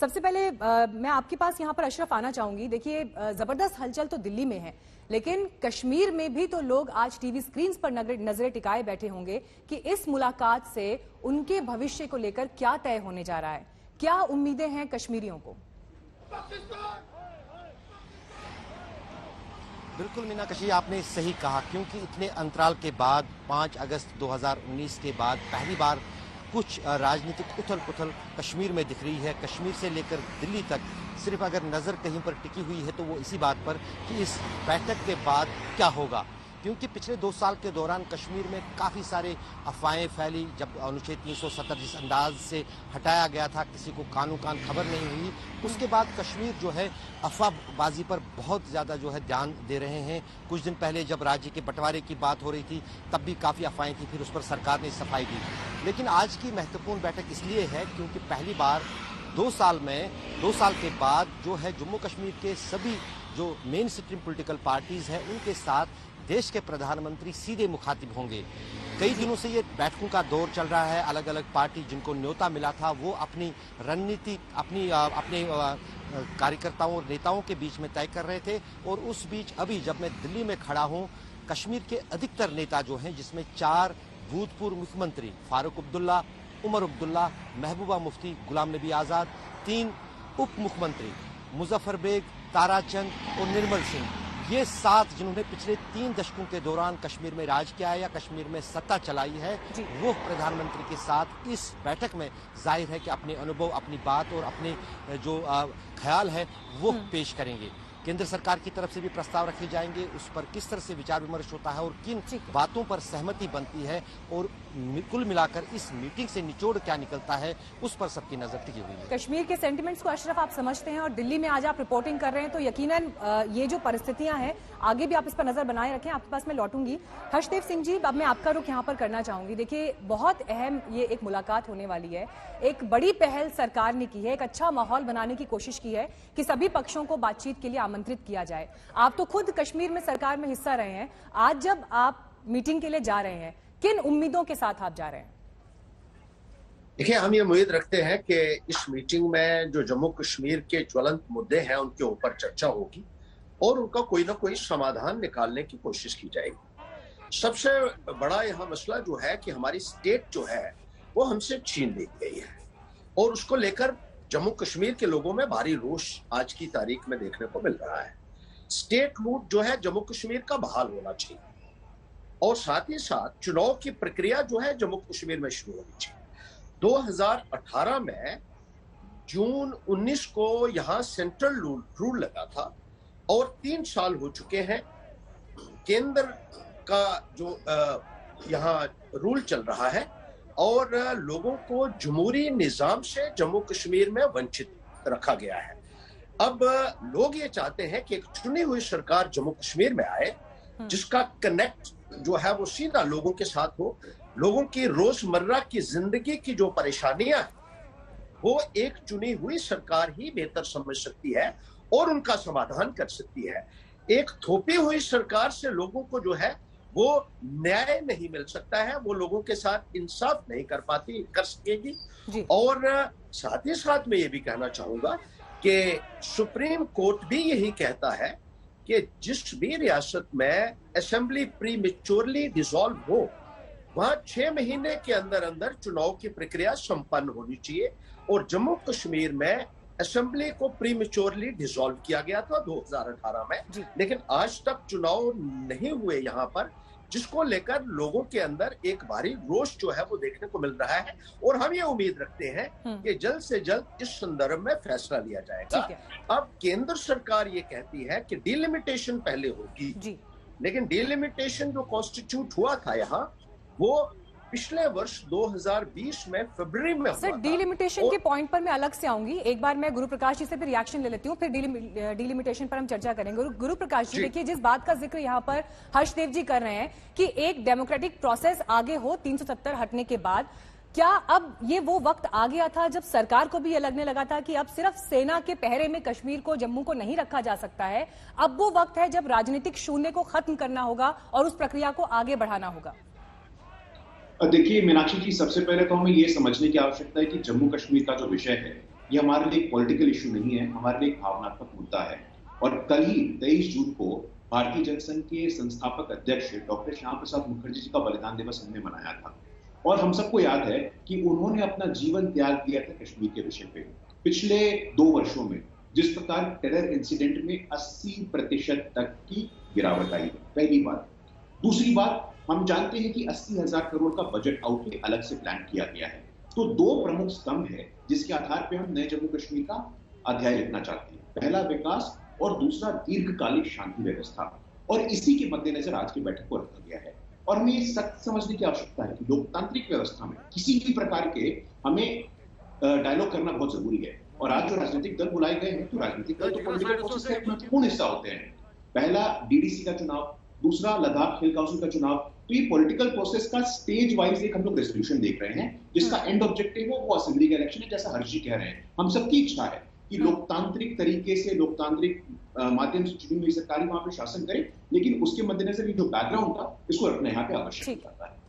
सबसे पहले मैं आपके पास यहाँ पर अशरफ आना चाहूंगी। देखिए, जबरदस्त हलचल तो दिल्ली में है, लेकिन कश्मीर में भी तो लोग आज टीवी स्क्रीन पर नजरें टिकाए बैठे होंगे कि इस मुलाकात से उनके भविष्य को लेकर क्या तय होने जा रहा है। क्या उम्मीदें हैं कश्मीरियों को? बिल्कुल मीनाक्षी, आपने सही कहा, क्योंकि इतने अंतराल के बाद 5 अगस्त 2019 के बाद पहली बार कुछ राजनीतिक उथल पुथल कश्मीर में दिख रही है। कश्मीर से लेकर दिल्ली तक सिर्फ अगर नज़र कहीं पर टिकी हुई है तो वो इसी बात पर कि इस बैठक के बाद क्या होगा, क्योंकि पिछले 2 साल के दौरान कश्मीर में काफ़ी सारे अफवाहें फैली। जब अनुच्छेद 370 जिस अंदाज से हटाया गया था, किसी को कानों कान खबर नहीं हुई, उसके बाद कश्मीर जो है अफवाहबाजी पर बहुत ज़्यादा जो है ध्यान दे रहे हैं। कुछ दिन पहले जब राज्य के बंटवारे की बात हो रही थी तब भी काफ़ी अफवाहें थी, फिर उस पर सरकार ने सफाई दी। लेकिन आज की महत्वपूर्ण बैठक इसलिए है क्योंकि पहली बार 2 साल के बाद जो है जम्मू कश्मीर के सभी जो मेन स्ट्रीम पॉलिटिकल पार्टीज़ हैं उनके साथ देश के प्रधानमंत्री सीधे मुखातिब होंगे। कई दिनों से ये बैठकों का दौर चल रहा है। अलग अलग पार्टी जिनको न्योता मिला था वो अपनी रणनीति अपने कार्यकर्ताओं और नेताओं के बीच में तय कर रहे थे। और उस बीच अभी जब मैं दिल्ली में खड़ा हूँ, कश्मीर के अधिकतर नेता जो हैं, जिसमें 4 भूतपूर्व मुख्यमंत्री फारूक अब्दुल्ला, उमर अब्दुल्ला, महबूबा मुफ्ती, गुलाम नबी आज़ाद, 3 उप मुख्यमंत्री मुजफ्फर बेग, ताराचंद और निर्मल सिंह, ये 7 जिन्होंने पिछले 3 दशकों के दौरान कश्मीर में राज किया है या कश्मीर में सत्ता चलाई है, वो प्रधानमंत्री के साथ इस बैठक में जाहिर है कि अपने अनुभव, अपनी बात और अपने जो ख्याल है वो पेश करेंगे। केंद्र सरकार की तरफ से भी प्रस्ताव रखे जाएंगे, उस पर किस तरह से विचार विमर्श होता है और किन बातों पर सहमति बनती है और कुल मिलाकर इस मीटिंग से निचोड़ क्या निकलता है, उस पर सबकी नजर टिकी हुई है। कश्मीर के सेंटिमेंट्स को अशरफ आप समझते हैं और दिल्ली में आज आप रिपोर्टिंग कर रहे हैं, तो यकीनन ये जो परिस्थितियां हैं आगे भी आप इस पर नजर बनाए रखें। आपके पास मैं लौटूंगी। हर्षदेव सिंह जी, अब मैं आपका रुख यहाँ पर करना चाहूंगी। देखिए, बहुत अहम ये एक मुलाकात होने वाली है। एक बड़ी पहल सरकार ने की है, एक अच्छा माहौल बनाने की कोशिश की है कि सभी पक्षों को बातचीत के लिए आमंत्रित किया जाए। आप तो खुद कश्मीर में सरकार में हिस्सा रहे हैं। आज जब आप मीटिंग के लिए जा रहे हैं, किन उम्मीदों के साथ आप जा रहे हैं? देखिए, हम ये उम्मीद रखते हैं कि इस मीटिंग में जो जम्मू कश्मीर के ज्वलंत मुद्दे हैं उनके ऊपर चर्चा होगी और उनका कोई ना कोई समाधान निकालने की कोशिश की जाएगी। सबसे बड़ा यहाँ मसला जो है कि हमारी स्टेट जो है वो हमसे छीन ली गई है और उसको लेकर जम्मू कश्मीर के लोगों में भारी रोष आज की तारीख में देखने को मिल रहा है। स्टेट रूट जो है जम्मू कश्मीर का बहाल होना चाहिए और साथ ही साथ चुनाव की प्रक्रिया जो है जम्मू कश्मीर में शुरू होनी चाहिए। 2018 में जून 19 को यहाँ सेंट्रल रूल लगा था और 3 साल हो चुके हैं केंद्र का जो यहाँ रूल चल रहा है और लोगों को जमहूरी निजाम से जम्मू कश्मीर में वंचित रखा गया है। अब लोग ये चाहते हैं कि एक चुनी हुई सरकार जम्मू कश्मीर में आए जिसका कनेक्ट जो है वो सीधा लोगों के साथ हो। लोगों की रोजमर्रा की जिंदगी की जो परेशानियां हैं वो एक चुनी हुई सरकार ही बेहतर समझ सकती है और उनका समाधान कर सकती है। एक थोपी हुई सरकार से लोगों को जो है वो न्याय नहीं मिल सकता है, वो लोगों के साथ इंसाफ नहीं कर सकेगी। और साथ ही साथ मैं ये भी कहना चाहूंगा कि सुप्रीम कोर्ट भी यही कहता है कि जिस भी रियासत में असेंबली प्रीमेच्योरली डिसॉल्व हो वहां 6 महीने के अंदर अंदर चुनाव की प्रक्रिया संपन्न होनी चाहिए और जम्मू कश्मीर में असेंबली को प्रीमेच्योरली डिसॉल्व किया गया था 2018 में, लेकिन आज तक चुनाव नहीं हुए यहाँ पर, जिसको लेकर लोगों के अंदर एक भारी रोष जो है वो देखने को मिल रहा है और हम ये उम्मीद रखते हैं कि जल्द से जल्द इस संदर्भ में फैसला लिया जाएगा। अब केंद्र सरकार ये कहती है कि डिलिमिटेशन पहले होगी, लेकिन डिलिमिटेशन जो कॉन्स्टिट्यूट हुआ था यहाँ वो पिछले वर्ष 2020 में फरवरी में सर, डिलिमिटेशन के पॉइंट पर मैं अलग से आऊंगी। एक बार मैं गुरु प्रकाश जी से भी रिएक्शन ले लेती हूँ, फिर डिलिमिटेशन पर हम चर्चा करेंगे। गुरु प्रकाश जी, देखिए, जिस बात का जिक्र यहाँ पर हर्षदेव जी कर रहे हैं कि एक डेमोक्रेटिक प्रोसेस आगे हो 370 हटने के बाद, क्या अब ये वो वक्त आ गया था जब सरकार को भी ये लगने लगा था कि अब सिर्फ सेना के पहरे में कश्मीर को, जम्मू को नहीं रखा जा सकता है, अब वो वक्त है जब राजनीतिक शून्य को खत्म करना होगा और उस प्रक्रिया को आगे बढ़ाना होगा? देखिए मीनाक्षी जी, सबसे पहले तो हमें ये समझने की आवश्यकता है कि जम्मू कश्मीर का जो विषय है ये हमारे लिए एक पॉलिटिकल इशू नहीं है, हमारे लिए एक भावनात्मक मुद्दा है। और कल ही 23 जून को भारतीय जनसंघ के संस्थापक अध्यक्ष डॉक्टर श्याम प्रसाद मुखर्जी जी का बलिदान दिवस हमने मनाया था, और हम सबको याद है कि उन्होंने अपना जीवन त्याग दिया था कश्मीर के विषय पे। पिछले 2 वर्षों में जिस प्रकार टेरर इंसिडेंट में 80% तक की गिरावट आई है, पहली बात। दूसरी बात, हम जानते हैं कि 80,000 करोड़ का बजट आउटले अलग से प्लान किया गया है। तो 2 प्रमुख स्तंभ है जिसके आधार पर हम नए जम्मू कश्मीर का अध्याय लिखना चाहते हैं। पहला विकास और दूसरा दीर्घकालिक शांति व्यवस्था। और इसी के मद्देनजर आज की बैठक को रखा गया है। और हमें ये सख्त समझने की आवश्यकता है कि लोकतांत्रिक व्यवस्था में किसी भी प्रकार के हमें डायलॉग करना बहुत जरूरी है। और आज जो राजनीतिक दल बुलाए गए हैं, तो राजनीतिक दल तो पॉलिटिकल प्रोसेस का एक महत्वपूर्ण हिस्सा होते हैं। पहला डीडीसी का चुनाव, दूसरा लद्दाख हिल काउंसिल का चुनाव। तो ये पॉलिटिकल प्रोसेस का स्टेज वाइज एक हम लोग रेजोल्यूशन देख रहे हैं जिसका एंड ऑब्जेक्टिव है वो असेंबली का इलेक्शन है, जैसा हर्ष जी कह रहे हैं। हम सबकी इच्छा है कि लोकतांत्रिक तरीके से, लोकतांत्रिक माध्यम से चुनी हुई सरकारी वहां पे शासन करे, लेकिन उसके मद्देनजर जो बैकग्राउंड था इसको रखना यहाँ पे आवश्यक होता है।